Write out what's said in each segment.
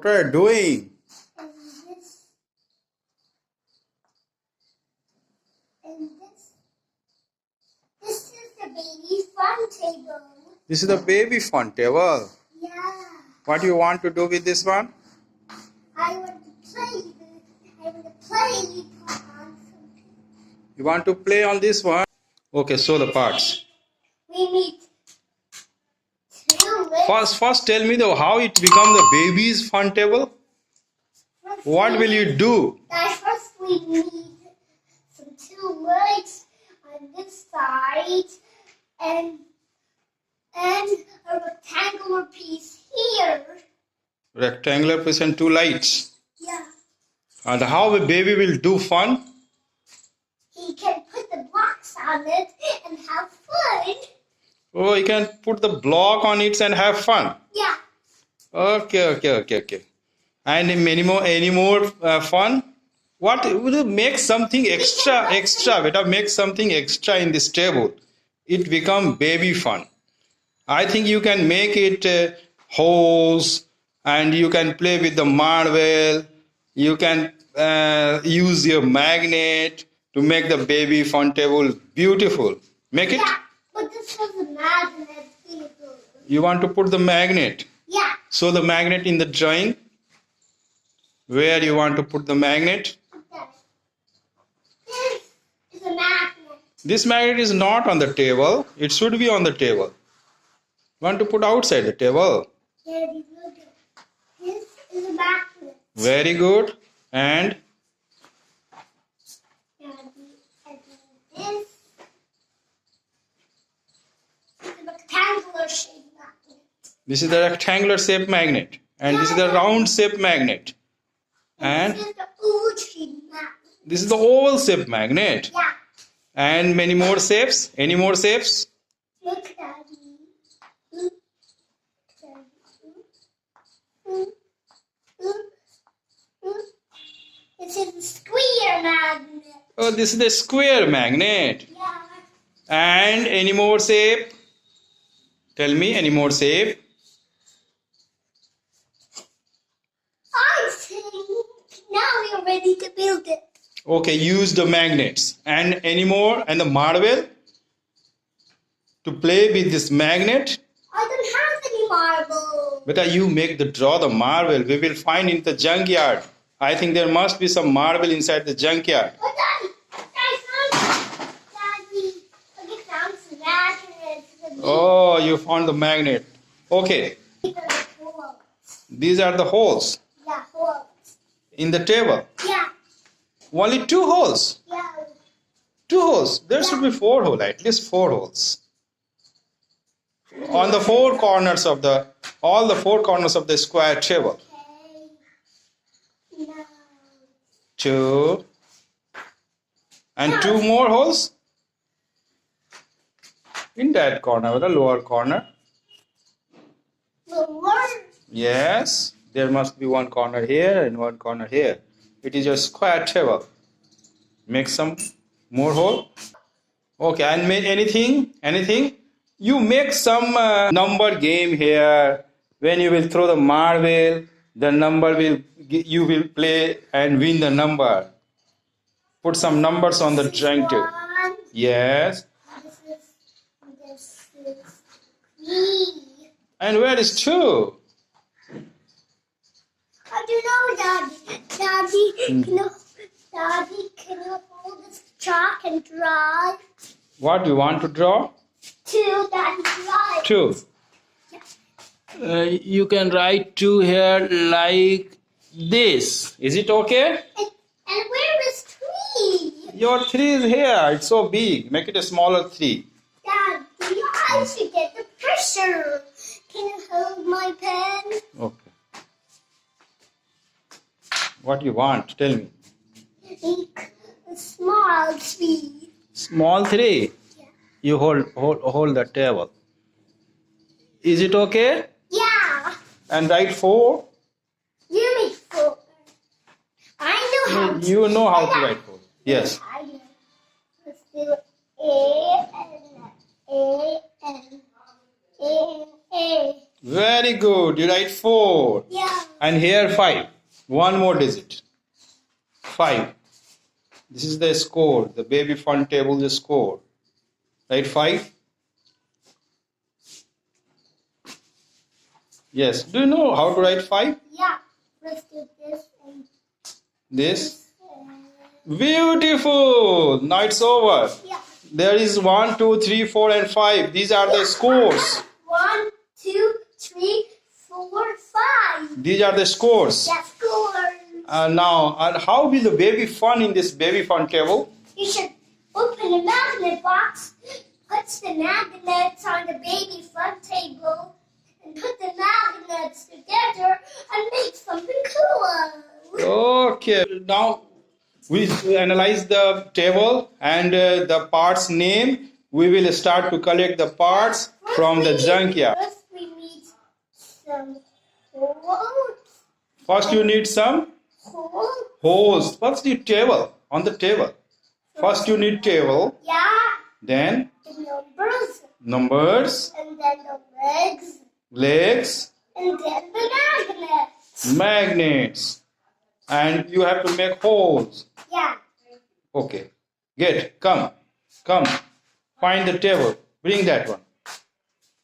What are you doing? This is the baby fun table. This is the baby fun table. Yeah. What do you want to do with this one? I want to play on something. You want to play on this one? Okay, show the parts. We need two legs. First tell me how it become the baby's fun table. What will you do? First we need some two legs on this side and a rectangular piece here. Rectangular piece and two lights. Yeah. And how a baby will do fun? He can put the blocks on it and have fun. Oh, you can put the block on it and have fun. Yeah. Okay. And any more fun? What will make something extra? Better make something extra in this table. It become baby fun. I think you can make it hose, and you can play with the marble. You can use your magnet to make the baby fun table beautiful. Make it. Yeah, but this was a magnet table. You want to put the magnet? Yeah. So the magnet in the drawing. Where you want to put the magnet? This is a magnet. This magnet is not on the table. It should be on the table. Want to put outside the table? Daddy, look at this is a magnet. Very good. And Daddy, this is a rectangular shaped magnet. this is the rectangular shape magnet. And this is the round shape magnet. And this is the oval shaped magnet. this is the oval shape magnet. Yeah. And many more shapes. Any more shapes? Look, Daddy. Look, Daddy. Look. This is a square magnet. Oh, this is the square magnet. Yeah. And any more shape? Tell me any more shape. I think now we're ready to build it. Okay, use the magnets. And any more? And the marble? To play with this magnet? I don't have any marble. Beta, you draw the marble. We will find in the junkyard. I think there must be some marble inside the junkyard. But Daddy, I found some magnets. Oh, you found the magnet. Okay, These are the holes. these are the holes Yeah, holes. in the table. Yeah, Only two holes. yeah. Two holes. There should be four holes, at least four holes. On the four corners of all the four corners of the square table. Okay. Now, Two. And two more holes in that corner, the lower corner. the word. Yes, there must be one corner here and one corner here. It is a square table. Make some more hole. Okay, and make anything. You make some number game here. When you will throw the marble, the number you will play and win the number. Put some numbers on the drawing table. One. Yes. This is three. And where is two? How do you know, Daddy? Can you hold this chalk and draw? What do you want to draw? Two, Daddy, draw it. Two. You can write two here like this. Is it okay? And where is three? Your three is here. It's so big. Make it a smaller three. Daddy, I should get the pressure. Can you hold my pen? Okay. What do you want? Tell me. A small tree. Small three. Yeah. You hold the table. Is it okay? Yeah. And write four. You make four. I know how to. You know how to write four. Yes. I know. Let's do A and A. Very good. You write four. Yeah. And here 5. One more digit. 5. This is the score. The baby fun table the score. Right, 5. Yes. Do you know how to write 5? Yeah. Let's do this and This. uh, Beautiful. Now it's over. yeah. There is 1, 2, 3, 4, and 5. These are the scores. 1, 2, 3, 4, 5. These are the scores. Yeah, scores. Now, how will the baby fun in this baby fun table? You should open a magnet box, put the magnets on the baby fun table, and put the magnets together and make something cool. Okay. Now, we analyze the table and the parts name. We will start to collect the parts from the junkyard. First, we need some holes. First, you need some holes. First, the table. On the table. First, you need table. Yeah, Then, the numbers, and then the legs, legs, and then the magnets. magnets. And you have to make holes. Yeah. Okay. Get. Come. Find the table. Bring that one.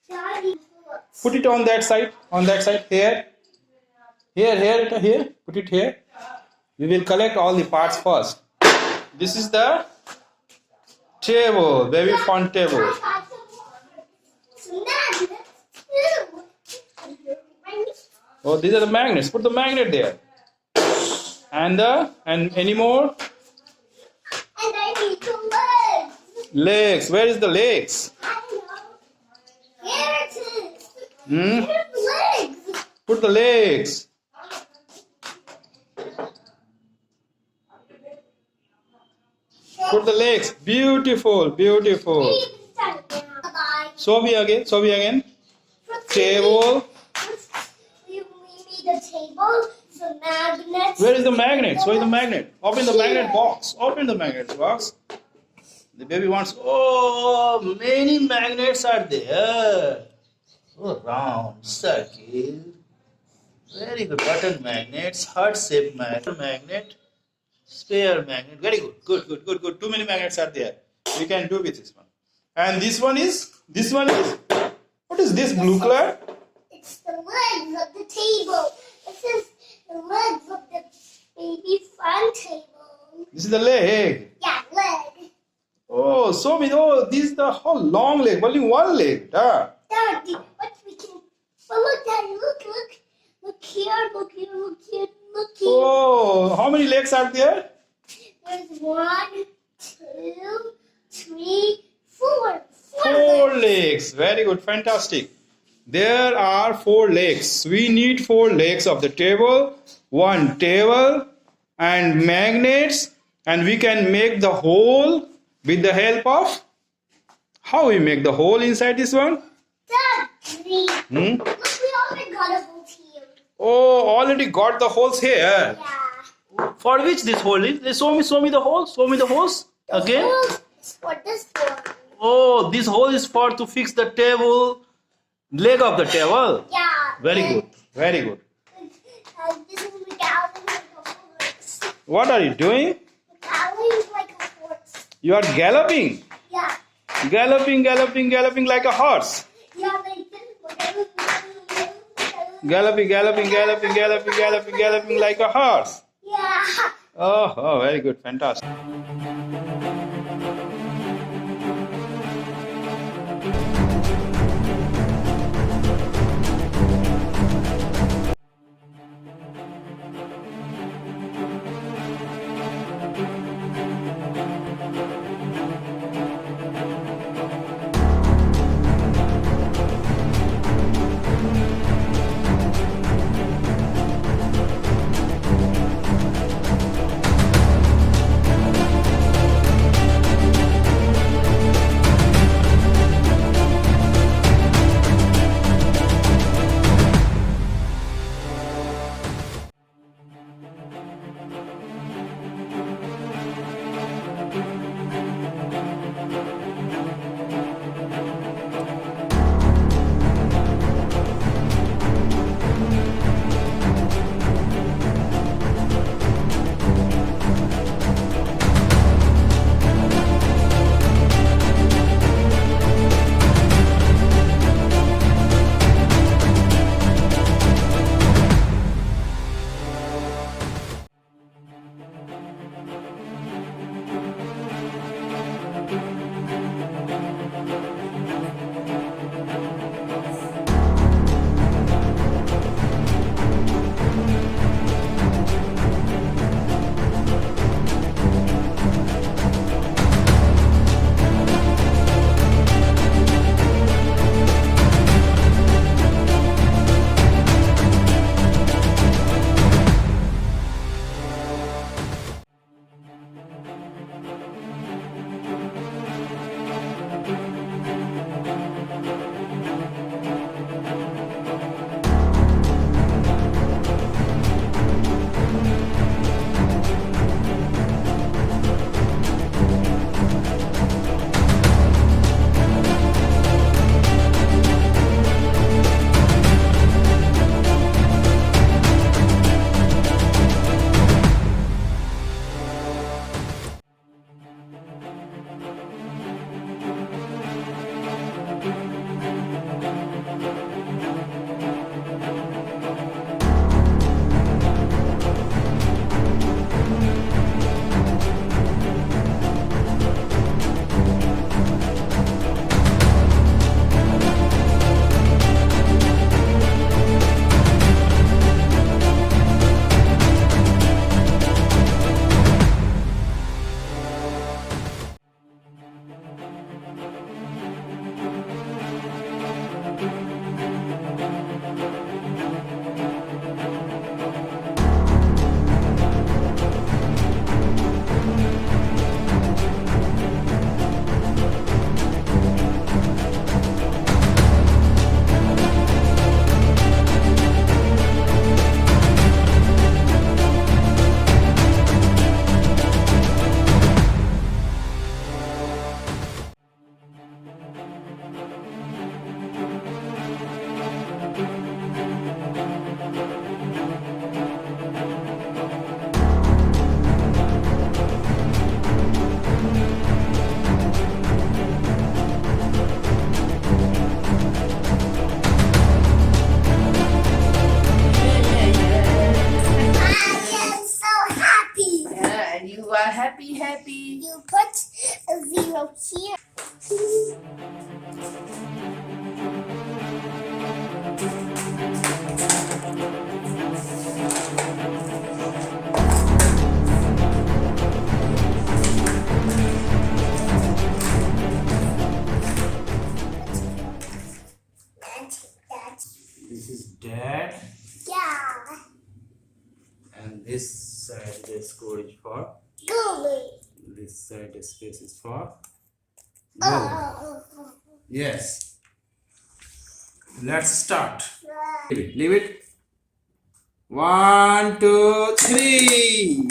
Daddy, Put it on that side. On that side. Here. Here. Put it here. We will collect all the parts first. This is the table. Baby fun table. I got some magnets too. Oh, these are the magnets. Put the magnet there. And any more? And I need the legs. Legs. Where is the legs? I know. Here it is. Hmm? Here's the legs. Put the legs. Put the legs. Beautiful. Bye. Show me again. Table. We need a table, some magnets. Where is the magnet? Where is the magnet? Open the magnet box. The baby wants. Oh, many magnets are there. Oh, round, circle. Very good. Button magnets, heart shape magnet, spare magnet. Very good. Good. Too many magnets are there. We can do with this one. And this one is. What is this blue color? It's the legs of the table. This is the legs of the baby fun table. This is the leg. Yeah, leg. Oh, so we know this is the whole long leg, only one leg. Daddy, what we can. But look, Daddy, look. Look here. Oh, how many legs are there? There's 1, 2, 3, 4. 4 legs. Very good, fantastic. There are 4 legs. We need 4 legs of the table, one table and magnets, and we can make the hole with the help of. How we make the hole inside this one? Daddy, Hmm? look, we already got a hole here. Oh, already got the holes here. Yeah. For which this hole is? Show me the hole. Show me the holes again. Hole is for this one. Oh, this hole is for to fix the table, leg of the table. Yeah. Very and, good. This is the gallery like a horse. What are you doing? The gallery is like a horse. You are galloping. Yeah. Galloping like a horse. Yeah, like this. Galloping like a horse. Yeah. Oh, very good. Fantastic. dad. Yeah. And this side the score is for. Gooey. This side the space is for. Go. Oh. Yes. Let's start. Right. Leave it. 1, 2, 3.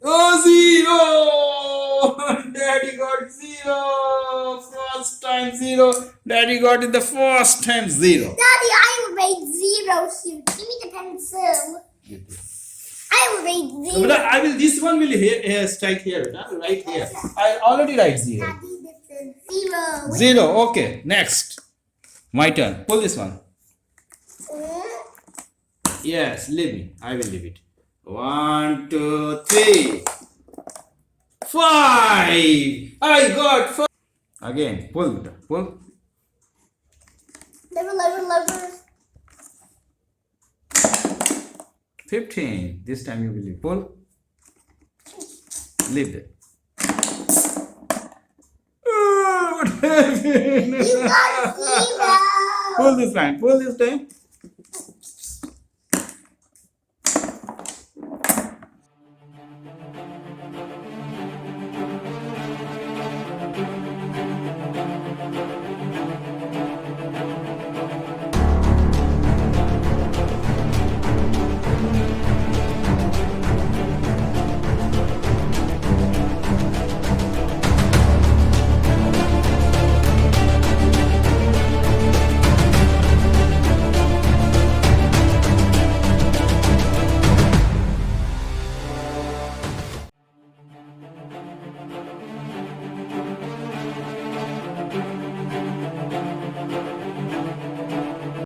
Oh, 0. Daddy got 0. First time 0. Daddy got it the first time 0. Daddy, I will rate 0 here. Give me the pencil. I will rate 0. But I will. This one will here strike here. Right here. I already write 0. Daddy, this is 0. 0. Okay. Next. My turn. Pull this one. Yes. Leave me. I will leave it. 1, 2, 3. 5. I got 5. Again. Pull. Pull. Lever. 15. This time you will leave. Pull. Leave it. Oh, what happened? You got 0. Pull this time. Pull this time.